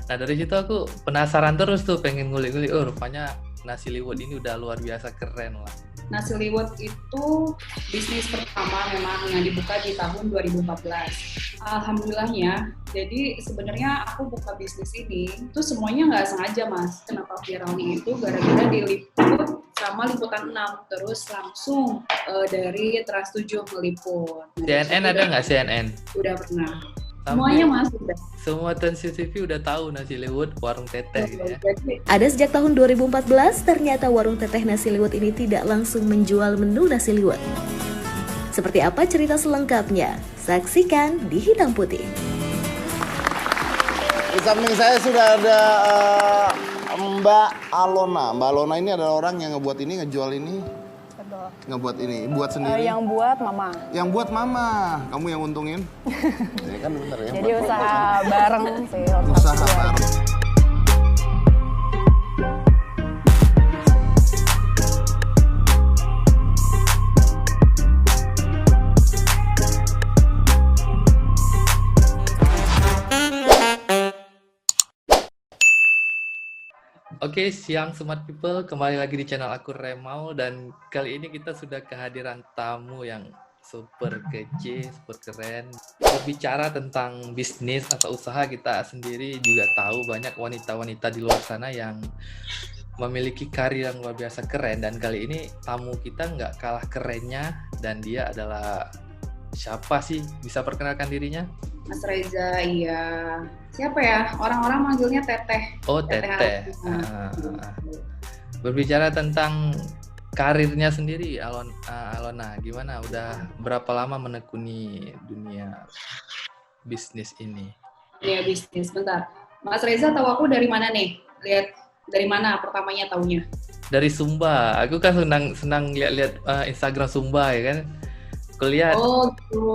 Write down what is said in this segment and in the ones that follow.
Nah dari situ aku penasaran terus tuh, pengen ngulik-ngulik. Oh rupanya nasi liwet ini udah luar biasa keren lah. Nasi liwet itu bisnis pertama memang yang dibuka di tahun 2014. Alhamdulillahnya, jadi sebenarnya aku buka bisnis ini itu semuanya nggak sengaja mas. Kenapa viralnya itu gara-gara diliput sama Liputan 6, terus langsung dari Trans 7 meliput. Nah, CNN ada nggak CNN? Udah pernah. Semuanya Hampir mas udah. semua Trans TV udah tahu nasi liwet warung teteh gitu ya. Ada sejak tahun 2014, ternyata warung teteh nasi liwet ini tidak langsung menjual menu nasi liwet. Seperti apa cerita selengkapnya? Saksikan di Hitam Putih. Di samping saya sudah ada Mbak Alona. Mbak Alona ini adalah orang yang ngebuat ini, ngejual ini. Betul. Ngebuat ini, buat sendiri. Yang buat mama. Yang buat mama, kamu yang untungin. Ini kan bener ya. Jadi usaha bareng sih. Usaha bareng. Oke, siang Smart People, kembali lagi di channel aku Remau, dan kali ini kita sudah kehadiran tamu yang super kece, super keren. Berbicara tentang bisnis atau usaha, kita sendiri juga tahu banyak wanita-wanita di luar sana yang memiliki karir yang luar biasa keren, dan kali ini tamu kita nggak kalah kerennya, dan dia adalah siapa sih? Bisa perkenalkan dirinya? Mas Reza, iya. Siapa ya? Orang-orang manggilnya Teteh. Oh, Teteh. Berbicara tentang karirnya sendiri, Alona, gimana? Udah berapa lama menekuni dunia bisnis ini? Dunia bisnis, bentar. Mas Reza tahu aku dari mana nih? Lihat dari mana pertamanya taunya? Dari Sumba. Aku kan senang lihat-lihat Instagram Sumba ya kan. Kulihat. Oh, gitu.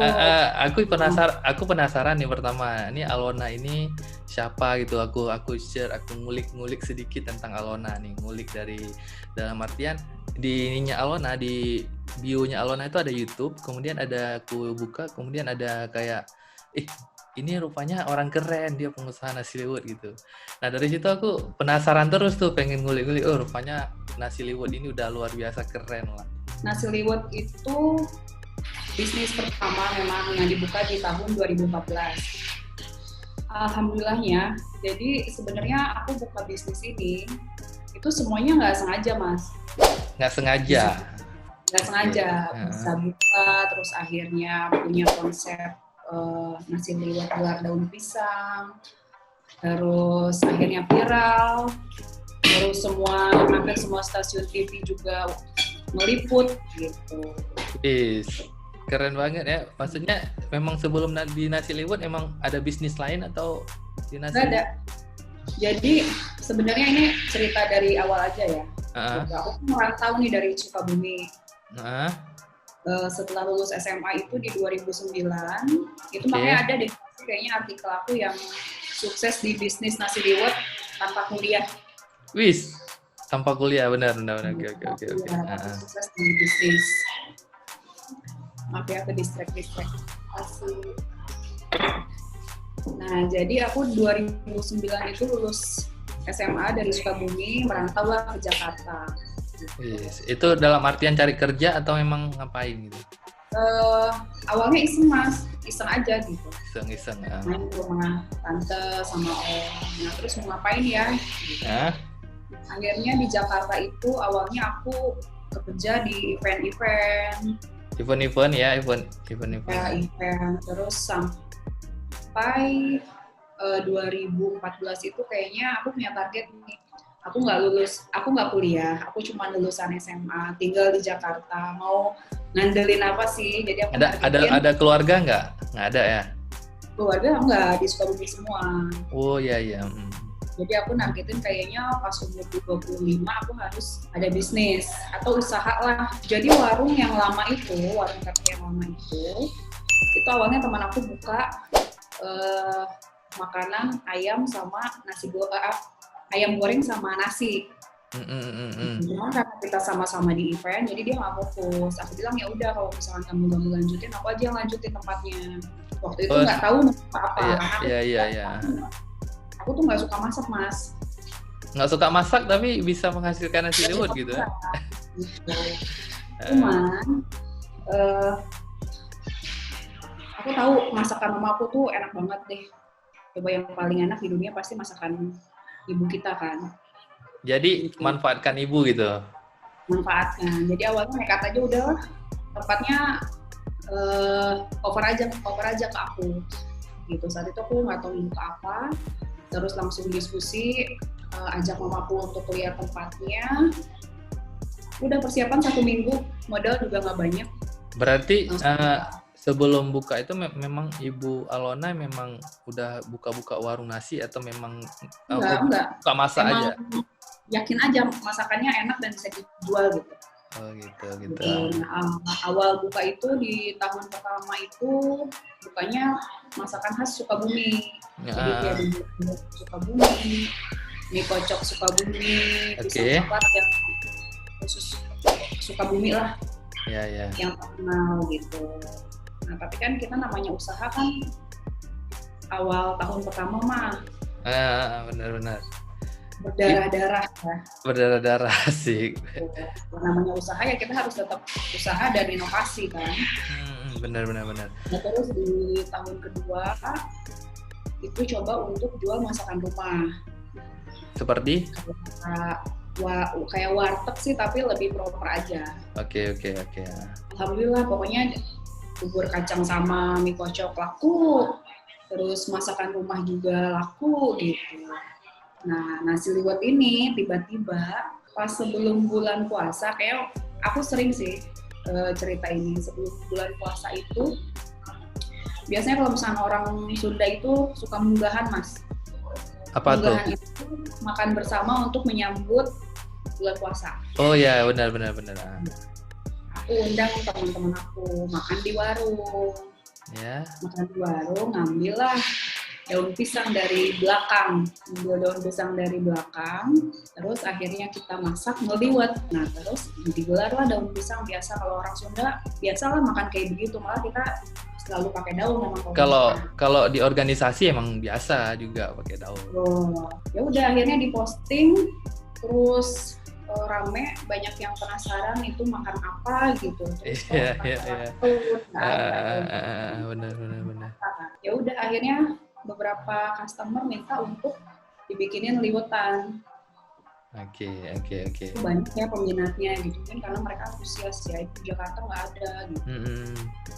Aku penasaran nih pertama. Ini Alona ini siapa gitu. Aku share, aku ngulik sedikit tentang Alona nih. Ngulik dari dalam artian di ininya Alona, di bio-nya Alona itu ada YouTube, kemudian ada aku buka, kemudian ada kayak ini rupanya orang keren, dia pengusaha nasi liwet gitu. Nah dari situ aku penasaran terus tuh, pengen ngulik-ngulik. Oh rupanya nasi liwet ini udah luar biasa keren lah. Nasi liwet itu bisnis pertama memang yang dibuka di tahun 2014. Alhamdulillahnya, jadi sebenarnya aku buka bisnis ini itu semuanya nggak sengaja mas. Nggak sengaja? Nggak sengaja, bisa buka, terus akhirnya punya konsep nasi liwet gelar daun pisang, terus akhirnya viral, terus hampir semua stasiun TV juga meliput gitu. Keren banget ya. Maksudnya memang sebelum di nasi liwet emang ada bisnis lain atau di nasi? Nggak ada. Jadi sebenarnya ini cerita dari awal aja ya. Aku merantau nih dari Sukabumi. Setelah lulus SMA itu di 2009, itu makanya ada deh kayaknya artikel aku yang sukses di bisnis nasi liwet tanpa kuliah. Wis, tanpa kuliah, benar. Oke. Sukses di bisnis. Maaf ya, ke distract. Asik. Nah, jadi aku 2009 itu lulus SMA dari Sukabumi, merantau lah ke Jakarta. Yes. Itu dalam artian cari kerja atau memang ngapain gitu? Awalnya iseng aja gitu. Iseng. Main ke rumah tante sama om. Nah, terus mau ngapain ya? Gitu. Akhirnya di Jakarta itu awalnya aku kerja di event-event. Event. Ya, event. Terus sampai 2014 itu kayaknya aku punya target nih. Aku nggak kuliah, aku cuma lulusan SMA, tinggal di Jakarta. Mau ngandelin apa sih? Jadi aku ada keluarga nggak? Nggak ada ya? Keluarga nggak, di Sukabumi semua. Oh iya. Jadi aku nargetin kayaknya pas umur 25 aku harus ada bisnis atau usaha lah. Jadi warung teteh yang lama itu awalnya teman aku buka makanan ayam sama ayam goreng sama nasi. Cuma karena kita sama-sama di event, jadi dia nggak fokus. Aku bilang ya udah, kalau misalkan kamu nggak mau lanjutin, aku aja yang lanjutin tempatnya. Waktu itu nggak tahu mau apa. Iya. Aku aku tuh nggak suka masak, Mas. Nggak suka masak tapi bisa menghasilkan nasi liwet gitu ya? Gitu. Cuman aku tahu masakan mama aku tuh enak banget deh. Coba yang paling enak di dunia pasti masakan ibu kita kan. Jadi manfaatkan ibu gitu. Manfaatkan. Jadi awalnya nekat aja udah tempatnya cover aja ke aku. Gitu. Saat itu aku nggak tahu buka apa, terus langsung diskusi, ajak mamaku untuk lihat tempatnya. Udah persiapan 1 minggu, modal juga nggak banyak. Berarti sebelum buka itu memang Ibu Alona memang udah buka-buka warung nasi atau memang Enggak. buka masak Emang aja? yakin aja masakannya enak dan bisa dijual gitu. Oh gitu. Nah, awal buka itu di tahun pertama itu bukanya masakan khas Sukabumi. Jadi dia di Sukabumi, mie kocok Sukabumi, pisang coklat yang khusus Sukabumi lah. Ya. Yang terkenal gitu. Nah tapi kan kita namanya usaha kan awal tahun pertama mah Benar. berdarah-darah ya. Berdarah-darah sih. Namanya usaha ya kita harus tetap usaha dan inovasi kan. Benar. Nah terus di tahun kedua itu coba untuk jual masakan rumah. Seperti? Kayak warteg sih tapi lebih proper aja. Oke. Alhamdulillah pokoknya bubur kacang sama mie kocok laku, terus masakan rumah juga laku gitu. Nah nasi liwet ini tiba-tiba pas sebelum bulan puasa, kayak aku sering sih cerita ini, sebelum bulan puasa itu biasanya kalau misalnya orang Sunda itu suka munggahan, Mas. Apa munggahan tuh? Itu makan bersama untuk menyambut bulan puasa. Oh ya, benar. Aku undang teman-teman aku makan di warung. Ya. Makan di warung, ngambillah daun pisang dari belakang. Ambil daun pisang dari belakang, terus akhirnya kita masak ngeliwet. Nah, terus digelarlah daun pisang. Biasa kalau orang Sunda, biasalah makan kayak begitu. Malah kita selalu pakai daun memang. Kalau di organisasi emang biasa juga pakai daun. Ya udah akhirnya diposting, terus rame, banyak yang penasaran itu makan apa gitu. Iya. Benar. Ya udah akhirnya beberapa customer minta untuk dibikinin liwetan. Oke. Banyak ya peminatnya gitu kan, karena mereka antusias ya, itu Jakarta nggak ada gitu.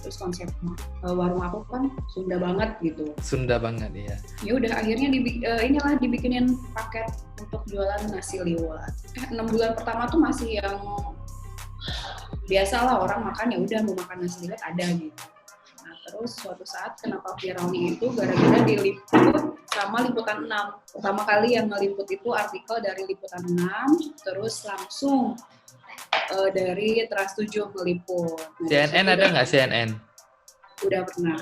Terus konsep warung aku kan Sunda banget gitu. Sunda banget ya. Ya udah akhirnya dibikinin paket untuk jualan nasi liwet. 6 bulan pertama tuh masih yang biasalah orang makan, ya udah mau makan nasi liwet ada gitu. Nah terus suatu saat kenapa viralnya itu gara-gara diliput sama Liputan 6. Pertama kali yang ngeliput itu artikel dari Liputan 6, terus langsung dari Trans 7 ngeliput. Nah, CNN ada nggak CNN? Udah pernah.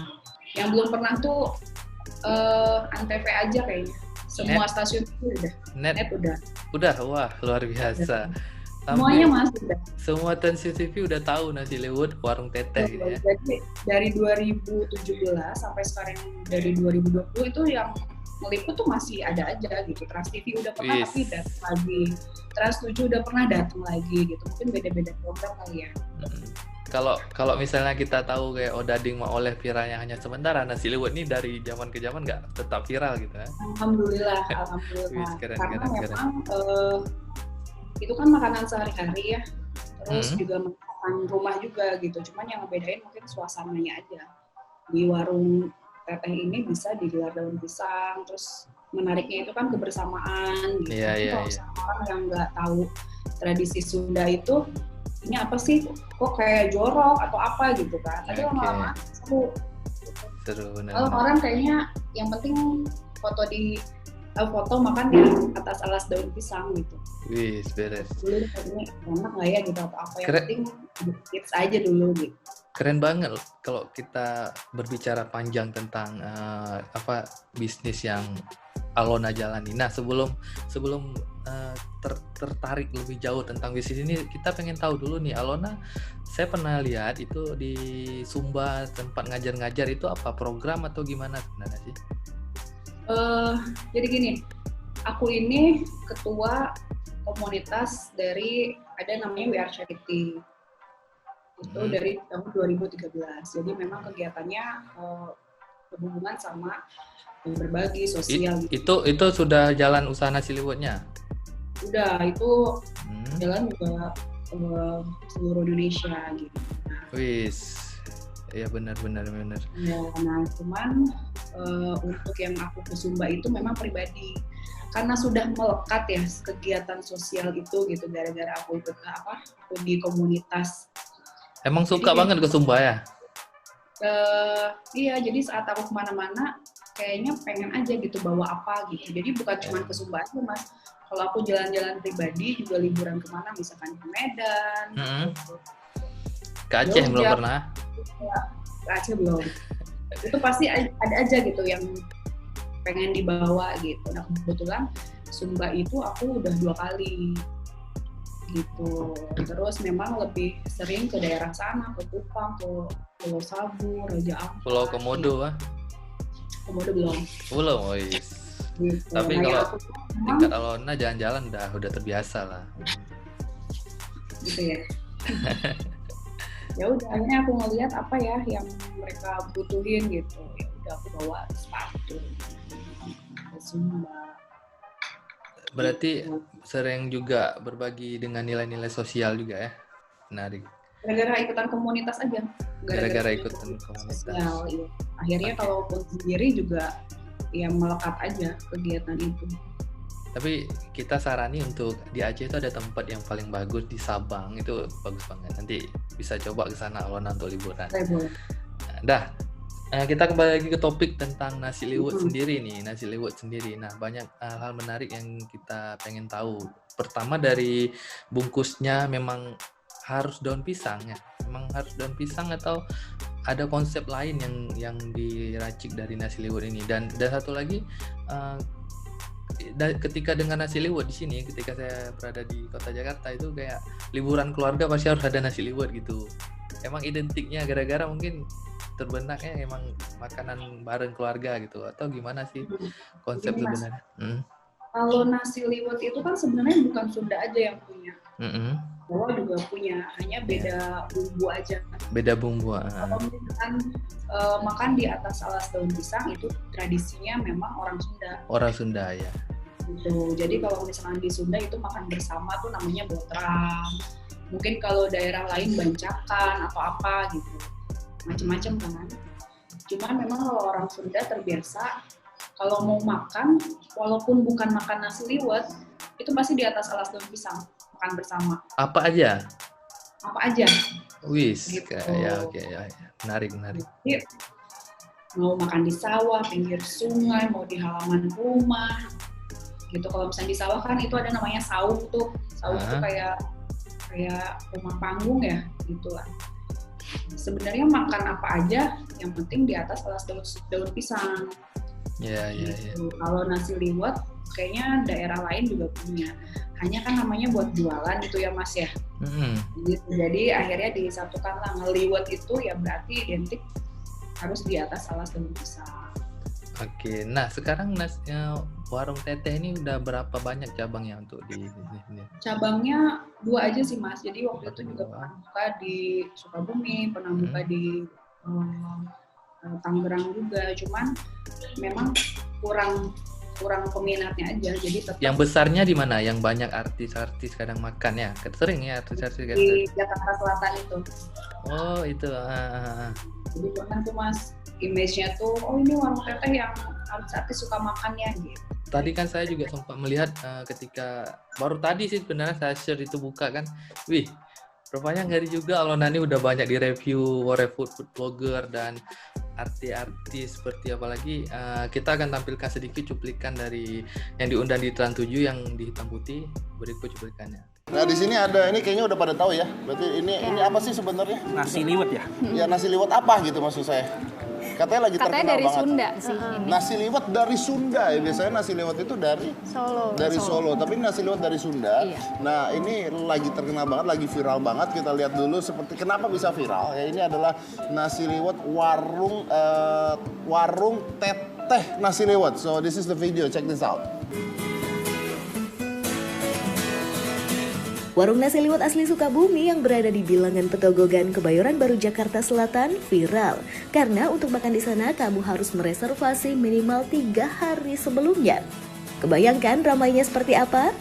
Yang belum pernah tuh Antv aja kayaknya. Semua Net? stasiun itu udah. Net udah. Udah, wah luar biasa. Semuanya masuk udah. Semua Trans TV udah tahu nasi liwet warung teteh gitu ya. Jadi dari 2017 sampai sekarang dari 2020 itu yang meliput tuh masih ada aja gitu. Trans TV udah pernah tapi datang lagi. Trans 7 udah pernah datang lagi gitu. Mungkin beda-beda program kali ya. Kalau misalnya kita tahu kayak Odading mau oleh viralnya hanya sementara, nasi liwet ini dari zaman ke zaman nggak tetap viral gitu kan? Alhamdulillah. Wih, keren. Memang itu kan makanan sehari-hari ya. Terus juga makanan rumah juga gitu. Cuman yang ngebedain mungkin suasananya aja. Di warung teteh ini bisa digelar daun pisang, terus menariknya itu kan kebersamaan gitu. Kalau orang yang nggak tahu tradisi Sunda itu, ini apa sih? Kok kayak jorok atau apa gitu kan? Tapi lama-lama seru. Benar. Kalau orang kayaknya yang penting foto makan di atas alas daun pisang gitu. Wih, beres. Dulu kayaknya enak nggak ya gitu atau apa, yang penting tips aja dulu gitu. Keren banget kalau kita berbicara panjang tentang bisnis yang Alona jalani. Nah, sebelum tertarik lebih jauh tentang bisnis ini, kita pengen tahu dulu nih, Alona, saya pernah lihat itu di Sumba tempat ngajar-ngajar itu apa program atau gimana sebenarnya sih? Jadi gini, aku ini ketua komunitas dari ada namanya We Are Charity. Itu dari tahun 2013. Jadi memang kegiatannya berhubungan sama berbagi sosial. Itu sudah jalan usaha nasi liwetnya? Udah, itu jalan juga seluruh Indonesia gitu. Wis, ya benar. Ya, nah cuman untuk yang aku ke Sumba itu memang pribadi, karena sudah melekat ya kegiatan sosial itu gitu, gara-gara aku ikut aku di komunitas. Emang suka Jadi, banget ke Sumba ya? Iya, jadi saat aku kemana-mana kayaknya pengen aja gitu bawa apa gitu. Jadi bukan cuma ke Sumba aja Mas. Kalau aku jalan-jalan pribadi juga liburan kemana, misalkan ke Medan, gitu. Ke Aceh Jogja, belum pernah? Ke Aceh belum. Itu pasti ada aja gitu yang pengen dibawa gitu. Nah kebetulan Sumba itu aku udah 2 kali gitu. Terus memang lebih sering ke daerah sana, ke Kupang, ke Pulau Sabu, Raja Ampat. Pulau Komodo ah? Komodo belum. Belum, wis. Gitu. Tapi Nah, kalau aku memang tingkat Alona jalan-jalan udah terbiasa lah. gitu ya. Ya udah, akhirnya aku ngelihat apa ya yang mereka butuhin gitu. Ya udah aku bawa sepatu ke Sumba. Berarti sering juga berbagi dengan nilai-nilai sosial juga ya? Menarik. Gara-gara ikutan komunitas aja. Gara-gara ikutan komunitas. Sosial, iya. Akhirnya kalaupun sendiri juga ya melekat aja kegiatan itu. Tapi kita sarani untuk di Aceh itu ada tempat yang paling bagus di Sabang, itu bagus banget. Nanti bisa coba ke sana Alona untuk liburan. Boleh. Dah, kita kembali lagi ke topik tentang nasi liwet sendiri nih, nasi liwet sendiri. Nah, banyak hal menarik yang kita pengen tahu. Pertama dari bungkusnya memang harus daun pisang ya? Memang harus daun pisang atau ada konsep lain yang diracik dari nasi liwet ini? Dan satu lagi, ketika dengan nasi liwet di sini, ketika saya berada di kota Jakarta itu kayak liburan keluarga pasti harus ada nasi liwet gitu. Emang identiknya gara-gara mungkin terbenaknya emang makanan bareng keluarga gitu, atau gimana sih konsep Gini, Mas. sebenarnya? Kalau nasi liwet itu kan sebenarnya bukan Sunda aja yang punya. Jawa juga punya, hanya beda bumbu aja. Beda bumbu. Kalau misalkan makan di atas alas daun pisang itu tradisinya memang orang Sunda. Orang Sunda ya. Gitu. Jadi kalau misalkan di Sunda itu makan bersama tuh namanya botrang. Mungkin kalau daerah lain bancakan atau apa gitu, macam-macam kan. Cuman memang kalau orang Sunda terbiasa kalau mau makan, walaupun bukan makan nasi liwet, itu pasti di atas alas daun pisang, makan bersama. Apa aja? Apa aja. Wis, Gitu. ya oke ya. Menarik. Jadi, mau makan di sawah, pinggir sungai, mau di halaman rumah, gitu. Kalau misalnya di sawah kan itu ada namanya saung tuh. Saung tuh kayak rumah panggung ya, gitulah. Sebenarnya makan apa aja, yang penting di atas alas daun pisang. Ya. Kalau nasi liwet, kayaknya daerah lain juga punya. Hanya kan namanya buat jualan gitu ya Mas ya. Gitu. Jadi akhirnya disatukan lah, ngeliwet itu ya berarti identik harus di atas alas daun pisang. Oke, nah sekarang warung teteh ini udah berapa banyak cabangnya untuk di sini? Cabangnya 2 aja sih Mas. Jadi waktu itu juga pernah buka di Sukabumi, pernah buka di Tangerang juga. Cuman memang kurang peminatnya aja. Jadi tetap yang besarnya di mana? Yang banyak artis-artis kadang makan ya? Sering ya artis-artis kadang. Di Jakarta Selatan itu. Oh itu. Jadi bahkan tuh Mas, image-nya tuh, oh ini warung teteh yang artis suka makannya gitu. Tadi kan saya juga sempat melihat ketika baru tadi sih sebenarnya saya share itu buka kan, wih, rupanya ngeri juga Alona ini udah banyak di review oleh food blogger dan artis-artis seperti apalagi kita akan tampilkan sedikit cuplikan dari yang diundang di Trans 7 yang di hitam putih, berikut cuplikannya. Nah di sini ada, ini kayaknya udah pada tahu ya. Berarti ini apa sih sebenarnya? Nasi liwet ya? Ya nasi liwet apa gitu maksud saya? Katanya lagi terkenal Katanya dari banget. Sunda sih ini. Nasi liwet dari Sunda ya. Biasanya nasi liwet itu dari Solo. Tapi nasi liwet dari Sunda. Iya. Nah ini lagi terkenal banget, lagi viral banget. Kita lihat dulu seperti kenapa bisa viral. Ya ini adalah nasi liwet warung teh nasi liwet. So this is the video, check this out. Warung nasi liwet asli Sukabumi yang berada di bilangan Petogogan, Kebayoran Baru, Jakarta Selatan viral. Karena untuk makan di sana kamu harus mereservasi minimal 3 hari sebelumnya. Kebayangkan ramainya seperti apa?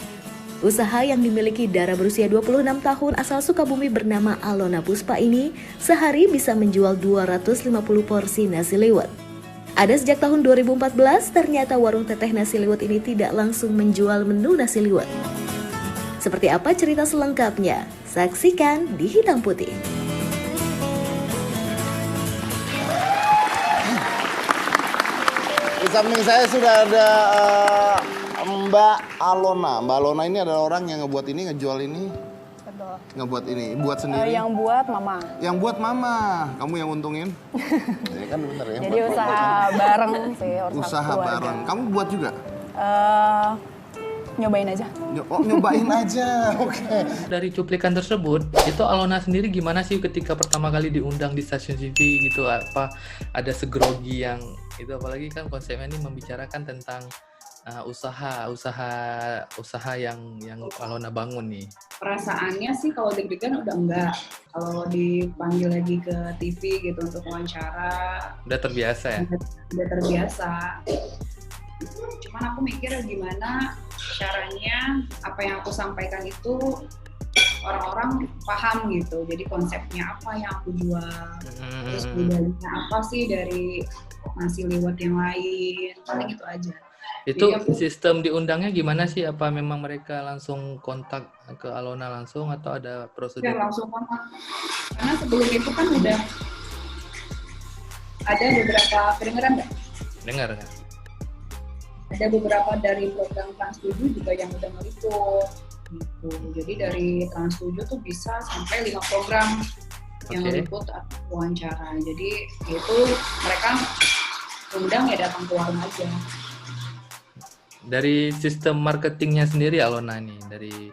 Usaha yang dimiliki Dara berusia 26 tahun asal Sukabumi bernama Alona Puspa ini sehari bisa menjual 250 porsi nasi liwet. Ada sejak tahun 2014, ternyata warung teteh nasi liwet ini tidak langsung menjual menu nasi liwet. Seperti apa cerita selengkapnya? Saksikan di Hitam Putih. Di samping saya sudah ada Mbak Alona. Mbak Alona ini adalah orang yang ngebuat ini, ngejual ini, Betul. ngebuat ini, buat sendiri. Yang buat mama. Yang buat mama, kamu yang untungin. Jadi kan bener ya. Jadi usaha bareng sih. Usaha keluarga. bareng. Kamu buat juga? Nyobain aja. Oh, nyobain aja. Oke. Dari cuplikan tersebut, itu Alona sendiri gimana sih ketika pertama kali diundang di stasiun TV gitu? Apa ada segrogi yang itu, apalagi kan konsepnya ini membicarakan tentang usaha yang Alona bangun nih. Perasaannya sih kalau deg-degan udah enggak. Kalau dipanggil lagi ke TV gitu untuk wawancara, Udah terbiasa ya? udah terbiasa. Cuman aku mikir gimana caranya apa yang aku sampaikan itu orang-orang paham gitu. Jadi konsepnya apa yang aku jual, terus bedanya apa sih dari nasi liwet yang lain, paling itu aja. Itu Jadi sistem diundangnya gimana sih? Apa memang mereka langsung kontak ke Alona langsung atau ada prosedur? ya langsung kontak. Karena sebelum itu kan udah ada beberapa, kedengeran nggak? Dengar nggak? Ada beberapa dari program Trans 7 juga yang udah meliput gitu. Jadi dari Trans 7 tuh bisa sampai 5 program yang Oke. meliput atau wawancara. Jadi itu mereka undang ya datang ke warung aja. Dari sistem marketingnya sendiri Alona nih, dari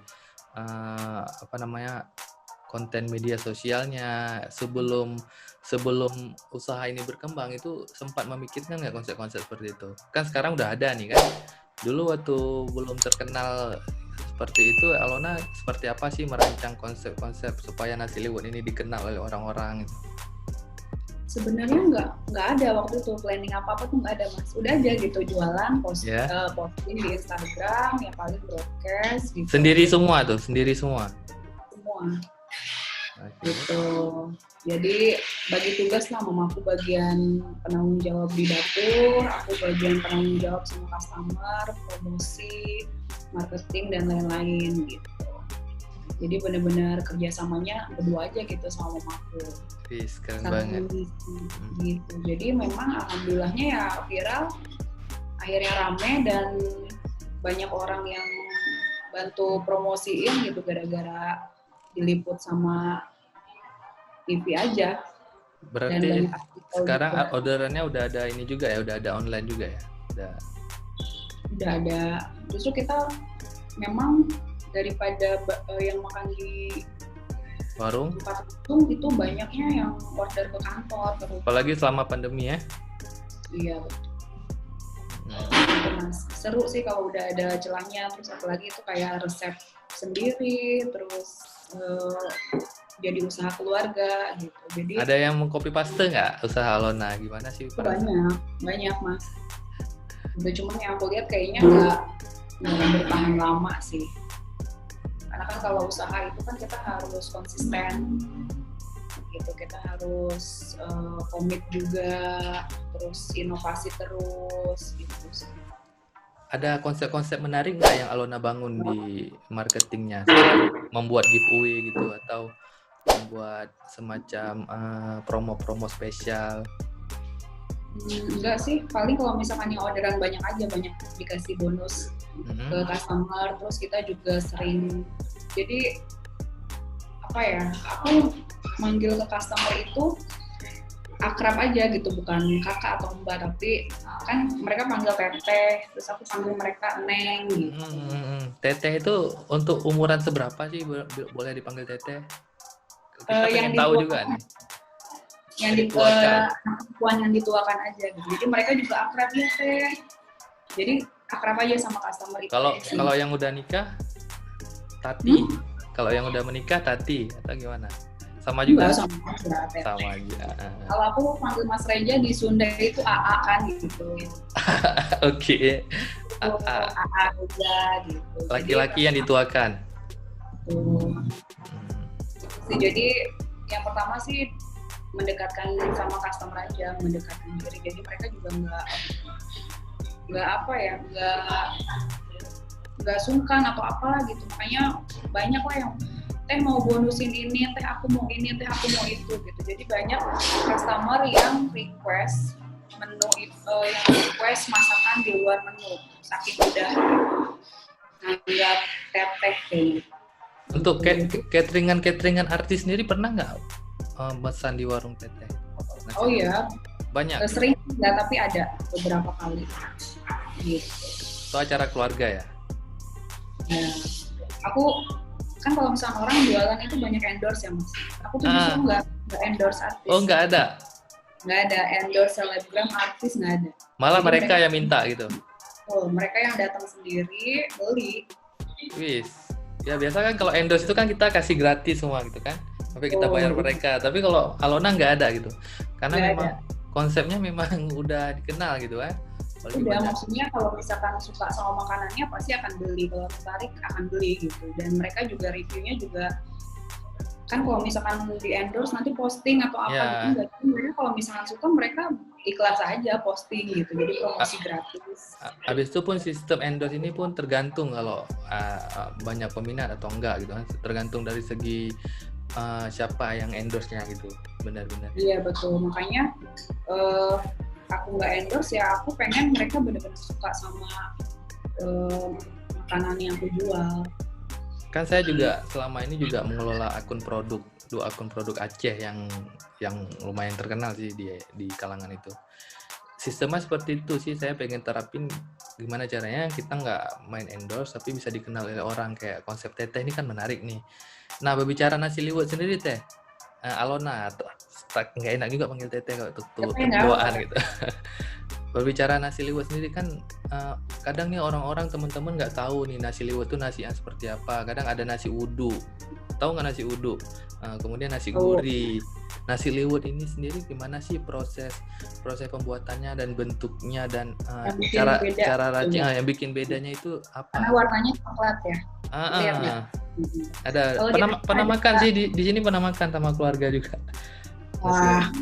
konten media sosialnya sebelum usaha ini berkembang itu sempat memikirkan nggak konsep-konsep seperti itu? Kan sekarang udah ada nih kan. Dulu waktu belum terkenal seperti itu, Alona seperti apa sih merancang konsep-konsep supaya nasi liwet ini dikenal oleh orang-orang? Sebenarnya nggak ada waktu itu planning apa-apa tuh nggak ada, Mas. Udah aja gitu jualan, posting di Instagram, yang paling broadcast gitu. Sendiri semua. Semua. Oke. Gitu. Jadi bagi tugas lah, mamaku bagian penanggung jawab di dapur, aku bagian penanggung jawab sama customer, promosi, marketing dan lain-lain gitu. Jadi benar-benar kerjasamanya berdua aja gitu sama mamaku. Keren Satu banget. gitu. Jadi memang alhamdulillahnya ya viral, akhirnya rame dan banyak orang yang bantu promosiin gitu gara-gara diliput sama TV aja. Berarti banyak artikel sekarang juga. orderannya udah ada ini juga ya, udah ada online juga ya? Udah ada. Justru kita memang daripada yang makan di Warung? tempat itu banyaknya yang order ke kantor terus. Apalagi selama pandemi ya? Iya, Nah, gitu, Mas. Seru sih kalau udah ada celahnya, terus apalagi itu kayak resep sendiri, terus jadi usaha keluarga gitu. Jadi ada yang mengcopy paste nggak usaha Alona? Gimana sih? banyak Mas. Udah cuman yang aku lihat kayaknya nggak bertahan lama sih. Karena kan kalau usaha itu kan kita harus konsisten gitu, kita harus komit juga, terus inovasi terus gitu sih. Ada konsep-konsep menarik nggak yang Alona bangun di marketingnya? Membuat giveaway gitu atau membuat semacam promo-promo spesial? Enggak sih, paling kalau misalkan yang orderan banyak dikasih bonus ke customer, terus kita juga sering, jadi apa ya, aku manggil ke customer itu akrab aja gitu, bukan kakak atau mbak, tapi kan mereka panggil teteh, terus aku panggil mereka neng gitu. Teteh itu untuk umuran seberapa sih boleh dipanggil teteh? Kita Yang pengen tahu di juga nih. yang Dituakan. perempuan yang dituakan aja gitu. Jadi mereka juga akrab ya teh. Jadi akrab aja sama customer itu. Kalau yang udah nikah, Tati. Kalau yang udah menikah, Tati atau gimana? Sama juga. Enggak sama aja teh. Sama aja. Kalau aku panggil Mas Reja di Sunda itu AA kan gitu. Oke. AA aja gitu. Laki-laki yang dituakan. Tuh. Jadi yang pertama sih mendekatkan sama customer aja, mendekatkan diri. Jadi mereka juga nggak apa ya, nggak sungkan atau apalah gitu. Makanya banyak lah yang teh mau bonusin ini, teh aku mau ini, teh aku mau itu gitu. Jadi banyak customer yang request menu yang request masakan di luar menu, saking mudah nganggap teteh kayak. Untuk cateringan artis sendiri pernah nggak pesan di warung teteh? Oh iya, Banyak. sering nggak, tapi ada beberapa kali gitu. Itu acara keluarga ya? Nah, aku kan kalau misalnya orang jualan itu banyak endorse ya mas. Aku tuh justru nggak endorse artis. Oh, nggak ada? Nggak ada endorse selebgram artis, nggak ada. Malah Jadi mereka yang minta gitu? Oh, mereka yang datang sendiri beli. Wis. Ya biasa kan kalau endorse itu kan kita kasih gratis semua gitu kan, sampai kita bayar mereka. Tapi kalau Alona nggak ada gitu, karena Nggak memang konsepnya memang udah dikenal gitu kan. Udah, maksudnya kalau misalkan suka sama makanannya pasti akan beli, kalau tertarik akan beli gitu. Dan mereka juga reviewnya juga kan kalau misalkan di endorse nanti posting atau apa gitu enggak. Mereka kalau misalkan suka mereka ikhlas aja posting gitu. Jadi promosi gratis. Habis itu pun sistem endorse ini pun tergantung kalau banyak peminat atau enggak gitu kan. Tergantung dari segi siapa yang endorse-nya gitu. Benar-benar. Iya betul. Makanya aku nggak endorse ya, aku pengen mereka benar-benar suka sama makanan yang aku jual. Kan saya juga selama ini juga mengelola akun produk, 2 akun produk Aceh yang lumayan terkenal sih di kalangan itu. Sistemnya seperti itu sih, saya pengen terapin gimana caranya kita nggak main endorse tapi bisa dikenal oleh orang. Kayak konsep teteh ini kan menarik nih. Nah, berbicara nasi liwet sendiri teh, Alona, nggak enak juga panggil teteh kalau tuaan gitu. Berbicara nasi liwet sendiri kan kadang nih orang-orang teman-teman nggak tahu nih nasi liwet itu nasi yang seperti apa. Kadang ada nasi uduk, tahu nggak nasi uduk? Kemudian nasi gurih. Nasi liwet ini sendiri gimana sih proses pembuatannya dan bentuknya dan cara racik yang bikin bedanya itu apa? Karena warnanya coklat ya. Ada pernah makan sih di sini, pernah makan sama keluarga juga. Wah,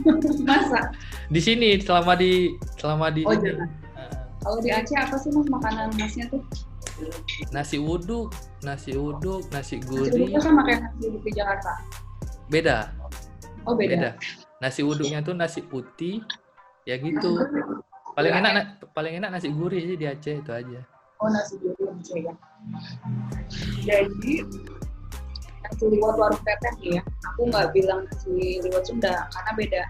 masa? Di sini selama di Oh jangan. Kalau di Aceh apa sih mas makanan masnya tuh? Nasi uduk, nasi gurih. Nasi uduk kan pakai nasi uduk di Jakarta. Beda. Oh beda. Nasi uduknya tuh nasi putih, ya gitu. Paling enak nasi gurih sih di Aceh itu aja. Oh nasi gurih Aceh ya. Jadi nasi liwet warung teteh nih ya, aku nggak bilang nasi liwet Sunda karena beda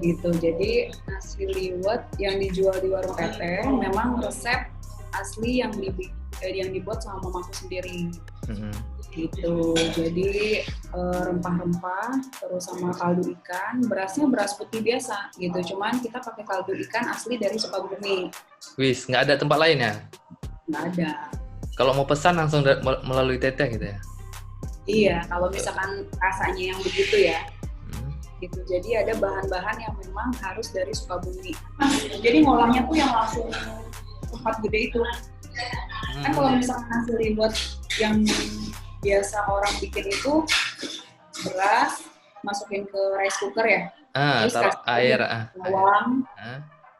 gitu. Jadi nasi liwet yang dijual di warung teteh memang resep asli yang dibuat sama mamaku sendiri. Gitu. Jadi rempah-rempah terus sama kaldu ikan, berasnya beras putih biasa gitu. Cuman kita pakai kaldu ikan asli dari Sukabumi. Wis, nggak ada tempat lain ya? Nggak ada. Kalau mau pesan langsung melalui teteh gitu ya? Iya, kalau misalkan rasanya yang begitu ya. Gitu. Jadi ada bahan-bahan yang memang harus dari Sukabumi. Jadi ngolahnya tuh yang langsung tempat gede itu. Kan kalau misalkan nasi liwet yang biasa orang bikin itu beras masukin ke rice cooker ya. Terus taruh air, bawang,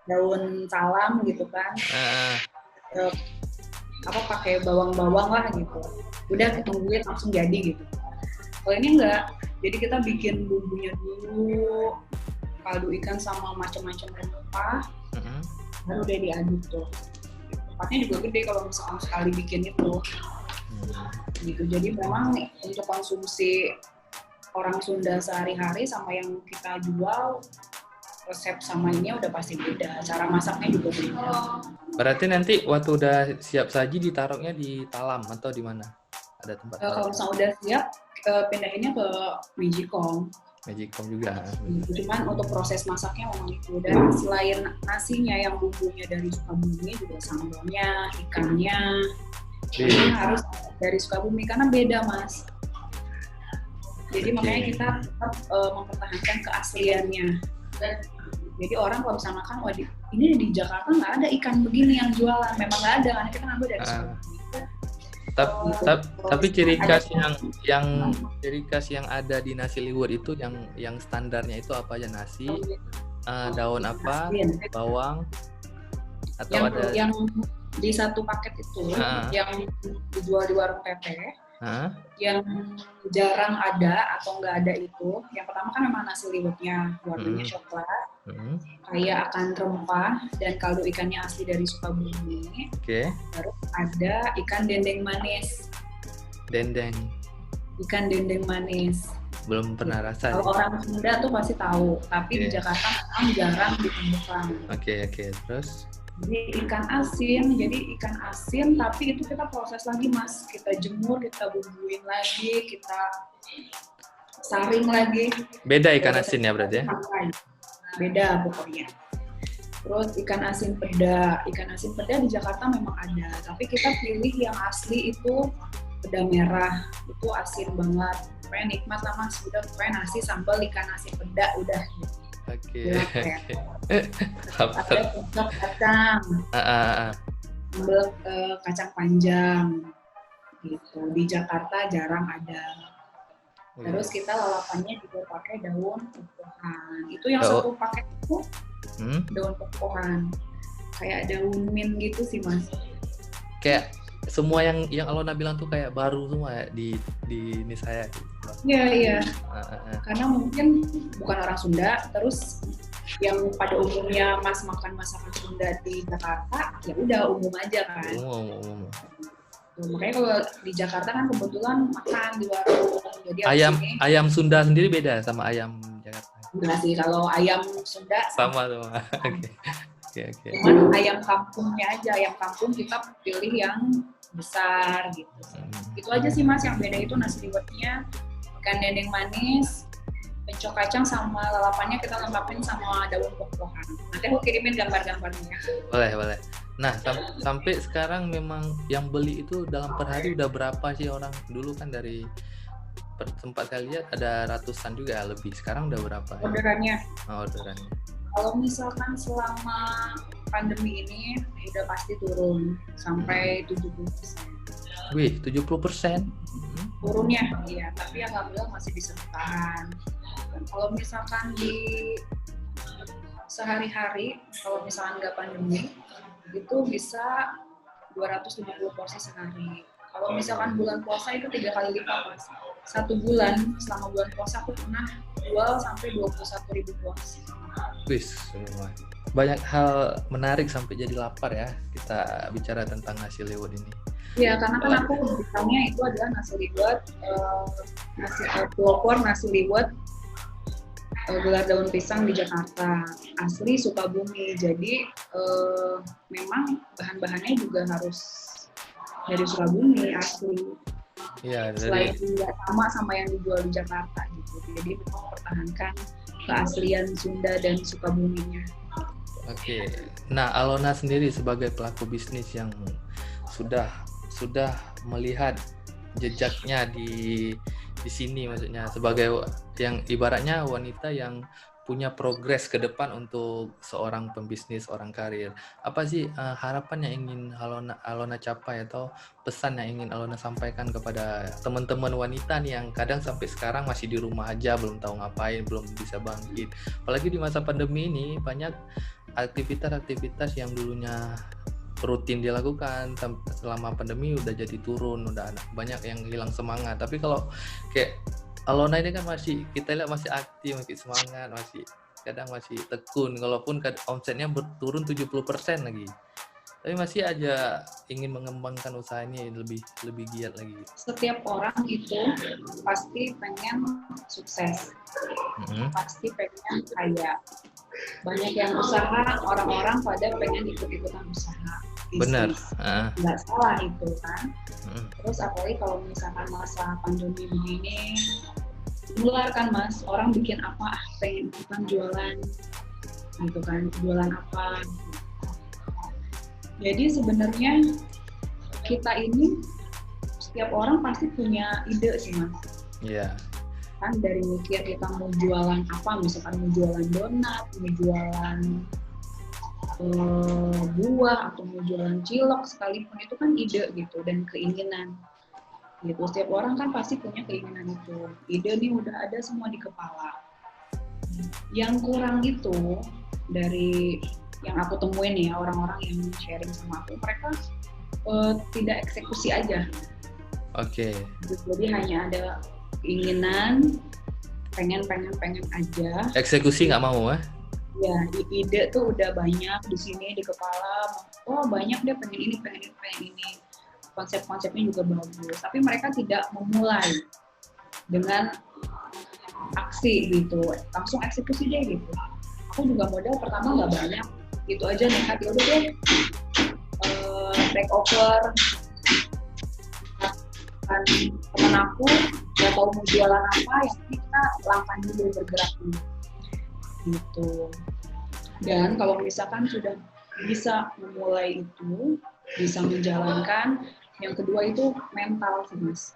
daun salam gitu kan. Pakai bawang-bawang lah gitu. Udah ketungguin langsung jadi gitu. Kalau ini enggak, jadi kita bikin bumbunya dulu, kaldu ikan sama macam-macam rempah, baru udah diaduk tuh. Tempatnya juga gede kalau misalkan sekali bikin itu. Gitu. Jadi memang untuk konsumsi orang Sunda sehari-hari sama yang kita jual, resep sama ini udah pasti beda, cara masaknya juga beda. Berarti nanti waktu udah siap saji ditaruhnya di talam atau di mana? Ada tempat? Kalau misalnya udah siap, pindahinnya ke Magicom. Magicom juga. Cuman untuk proses masaknya memang itu. Dan selain nasinya yang bumbunya dari Sukabumi, juga sambalnya, ikannya ini harus dari Sukabumi karena beda, Mas. Jadi makanya kita tetap mempertahankan keasliannya. Jadi orang kalau bisa makan, wah ini di Jakarta nggak ada ikan begini yang jualan. Memang nggak ada, karena kita ngambil dari Sukabumi. Tapi ciri khas yang ada di nasi liwet itu yang standarnya itu apa aja? Nasi, daun apa, bawang, atau yang di satu paket itu yang dijual di warung Teteh, yang jarang ada atau nggak ada itu. Yang pertama kan memang nasi liwetnya, warnanya coklat, kaya akan rempah dan kaldu ikannya asli dari Sukabumi. Terus ada ikan dendeng manis. Ikan dendeng manis. Belum pernah rasa. Kalau orang Sunda tuh pasti tahu, tapi di Jakarta memang jarang ditemukan. Oke. Terus? Jadi ikan asin, tapi itu kita proses lagi, Mas. Kita jemur, kita bumbuin lagi, kita saring lagi. Beda ikan asin ya berarti ya? Beda pokoknya. Terus ikan asin peda di Jakarta memang ada, tapi kita pilih yang asli itu peda merah, itu asin banget. Pokoknya nikmat lah, Mas. Udah pokoknya nasi sambal ikan asin peda udah. Oke. Ada kecap kacang, sambal kacang panjang, gitu. Di Jakarta jarang ada. Terus kita lalapannya juga pakai daun pepohan. Itu yang satu paket itu daun pepohan, kayak daun mint gitu sih, Mas. Kayak semua yang Alona bilang tuh kayak baru semua ya di ini saya. Iya. Karena mungkin bukan orang Sunda, terus yang pada umumnya Mas makan masakan Sunda di Jakarta, ya udah umum aja kan. Umum. Makanya kalau di Jakarta kan kebetulan makan di warung. Jadi ayam Sunda sendiri beda sama ayam Jakarta. Enggak sih, kalau ayam Sunda sama. Oke. Cuman ayam kampungnya aja, ayam kampung kita pilih yang besar gitu. Itu aja sih, Mas, yang beda itu nasi liwetnya, ikan dendeng manis, pencok kacang sama lalapannya kita lengkapin sama daun pepohan. Nanti aku kirimin gambar-gambarnya. Boleh. Nah, sampai sekarang memang yang beli itu dalam per hari udah berapa sih orang? Dulu kan dari tempat saya lihat ada ratusan juga lebih. Sekarang udah berapa ya? Orderannya. Kalau misalkan selama pandemi ini udah pasti turun sampai 70%. Wih, 70%? Turunnya, iya. Tapi alhamdulillah masih bisa bertahan. Kalau misalkan di sehari-hari, kalau misalkan nggak pandemi, itu bisa 250 porsi sehari. Kalau misalkan bulan puasa itu 3 kali lipat, Mas. 1 bulan, selama bulan puasa aku pernah jual sampai 21.000 porsi. Wis, banyak hal menarik sampai jadi lapar ya kita bicara tentang nasi liwet ini. Iya, karena kan aku kebutuhannya itu adalah nasi liwet, pelopor nasi liwet gelar daun pisang di Jakarta, asli Sukabumi. Jadi memang bahan-bahannya juga harus dari Sukabumi, asli. Iya, selain tidak sama yang dijual di Jakarta gitu. Jadi mempertahankan keaslian Sunda dan Sukabuminya. Oke. Nah, Alona sendiri sebagai pelaku bisnis yang sudah melihat jejaknya di sini, maksudnya sebagai yang ibaratnya wanita yang punya progres ke depan untuk seorang pembisnis, orang karir. Apa sih harapan yang ingin Alona capai atau pesan yang ingin Alona sampaikan kepada teman-teman wanita nih yang kadang sampai sekarang masih di rumah aja, belum tahu ngapain, belum bisa bangkit. Apalagi di masa pandemi ini banyak aktivitas-aktivitas yang dulunya rutin dilakukan selama pandemi udah jadi turun, udah banyak yang hilang semangat. Tapi kalau kayak Alona ini kan kita lihat masih aktif, masih semangat, kadang masih tekun, walaupun omsetnya turun 70% lagi. Tapi masih aja ingin mengembangkan usaha ini lebih giat lagi. Setiap orang itu pasti pengen sukses, pasti pengen kaya. Banyak yang usaha, orang-orang pada pengen ikut-ikutan usaha. Benar. Nggak salah itu kan. Terus apalagi kalau misalkan masa pandemi begini, Nular kan Mas, orang bikin apa, pengen ikutan jualan, gitu kan, jualan apa. Jadi sebenarnya kita ini, setiap orang pasti punya ide sih Mas. Iya. Kan dari mikir kita mau jualan apa, misalkan mau jualan donat, mau jualan buah, atau mau jualan cilok sekalipun, itu kan ide gitu, dan keinginan. Gitu. Setiap orang kan pasti punya keinginan itu. Ide nih udah ada semua di kepala. Yang kurang itu dari yang aku temuin ya, orang-orang yang sharing sama aku, mereka tidak eksekusi aja. Oke. Jadi hanya ada keinginan, pengen aja. Eksekusi nggak mau, Ya, ide tuh udah banyak di sini di kepala. Oh banyak deh, pengen ini. Konsep-konsepnya juga bagus, tapi mereka tidak memulai dengan aksi gitu, langsung eksekusi deh gitu. Aku juga modal pertama nggak banyak, gitu aja nekat, ya udah deh take over. Kan temen aku nggak tahu mau jualan apa, yang penting kita langkah dulu, bergerak dulu gitu. Dan kalau misalkan sudah bisa memulai itu, bisa menjalankan, yang kedua itu mental sih Mas.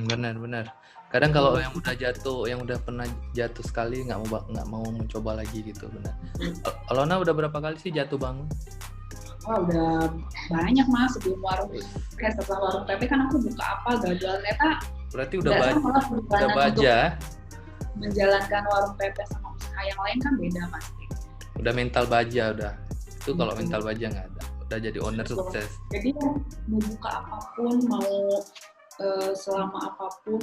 Benar. Kadang kalau yang udah jatuh, yang udah pernah jatuh sekali nggak mau mencoba lagi gitu, benar. Alona udah berapa kali sih jatuh bangun? Wah udah banyak Mas, sebelum setelah warung tempe kan aku buka apa, gagal ternyata. Berarti udah baja. Menjalankan warung tempe sama usaha yang lain kan beda pasti. Udah mental baja udah. Itu kalau mental baja nggak ada. Udah jadi owner sukses. Jadi mau buka apapun, mau selama apapun,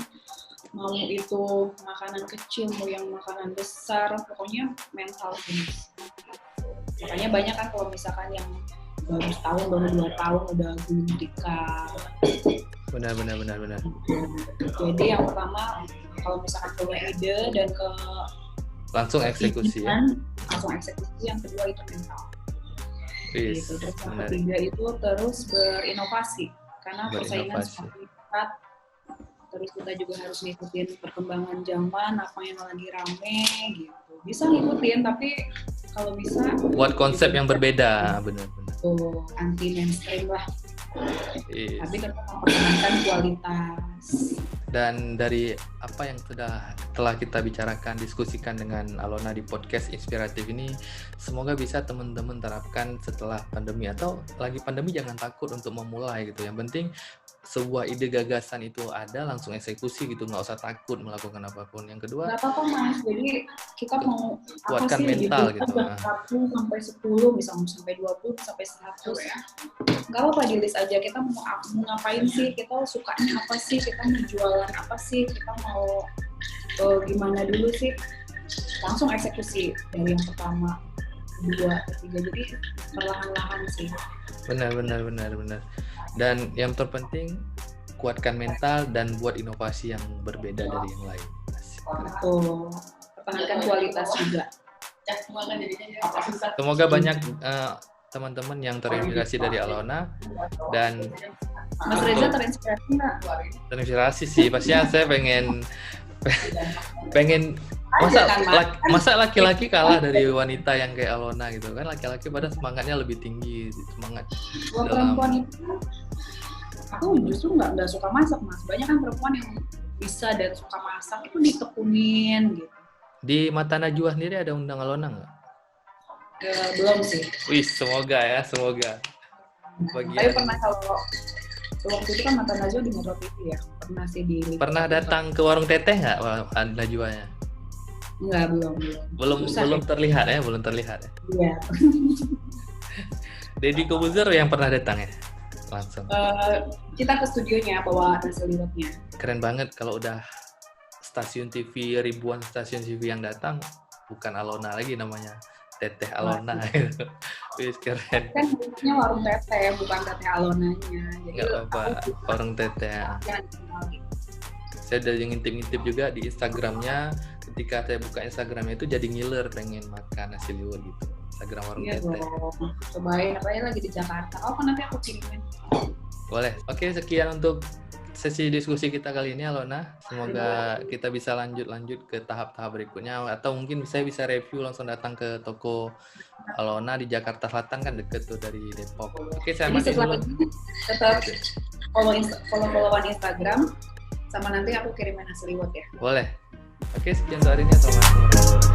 mau itu makanan kecil, mau yang makanan besar, pokoknya mental sih. Makanya banyak kan kalau misalkan yang baru setahun, baru 2 tahun udah gulung tikar. Benar. Jadi yang pertama kalau misalkan punya ide dan langsung eksekusi ya. Langsung eksekusi. Yang kedua itu mental. Gitu. Terus yang ketiga itu terus berinovasi, karena persaingan semakin ketat. Terus kita juga harus ngikutin perkembangan zaman, apa yang lagi rame gitu. Bisa ngikutin, tapi kalau bisa buat konsep yang berbeda, benar. Anti mainstream lah. Tapi tetap mempertahankan kualitas. Dan dari apa yang telah kita bicarakan, diskusikan dengan Alona di podcast inspiratif ini, semoga bisa teman-teman terapkan setelah pandemi, atau lagi pandemi jangan takut untuk memulai gitu. Yang penting sebuah ide gagasan itu ada, langsung eksekusi gitu, nggak usah takut melakukan apapun. Yang kedua, nggak apa-apa Mas, jadi kita mau kuatkan apa sih mental gitu, 1 sampai 10, misalnya sampai 20, sampai 100 ya. Nggak apa-apa, di list aja kita mau ngapain sih, kita sukanya apa sih, kita mau jualan apa sih, kita mau gimana dulu sih, langsung eksekusi dari yang pertama, kedua, ketiga, jadi perlahan-lahan sih. Benar. Dan yang terpenting kuatkan mental dan buat inovasi yang berbeda dari yang lain. Betul. Pertahankan kualitas juga. Semoga banyak teman-teman yang terinspirasi dari Alona, dan Mas Reza terinspirasi nggak? Terinspirasi sih, pastinya saya pengen masa laki-laki kalah dari wanita yang kayak Alona gitu kan. Laki-laki pada semangatnya lebih tinggi, semangat dalam. Perempuan itu aku justru nggak suka masak Mas, banyak kan perempuan yang bisa dan suka masak itu ditekunin gitu. Di Mata Najwa sendiri ada undang Alona nggak? Belum sih. Wih, semoga. Tapi pernah, kalau waktu itu kan Mata Najwa di Metro TV ya, pernah sih di. Pernah datang ke warung teteh nggak Najwanya? Enggak, belum terlihat ya. Iya. Deddy Kobuzer yang pernah datang ya? Langsung. Kita ke studionya bawa nasi liwetnya. Keren banget kalau udah stasiun TV, ribuan stasiun TV yang datang, bukan Alona lagi namanya, Teteh Alona gitu. Wih, keren. Kan bentuknya warung teteh, bukan Teteh Alonanya. Jadi nggak apa-apa, warung teteh. Saya udah ngintip-ngintip juga di Instagramnya. Ketika saya buka Instagramnya itu jadi ngiler, pengen makan nasi liwet gitu. Instagram warung teteh. Cobain, apalagi lagi di Jakarta. Oh, nanti aku kirimin. Boleh. Oke, sekian untuk sesi diskusi kita kali ini, Alona. Semoga kita bisa lanjut ke tahap-tahap berikutnya, atau mungkin saya bisa review langsung datang ke toko Alona di Jakarta Selatan, kan deket tuh dari Depok. Oke, saya Jadi matiin setelah dulu. ini tetap follow-followan Instagram, sama nanti aku kirimin hasil reward ya. Boleh. Oke, sekian untuk hari ini. Assalamualaikum warahmatullahi wabarakatuh.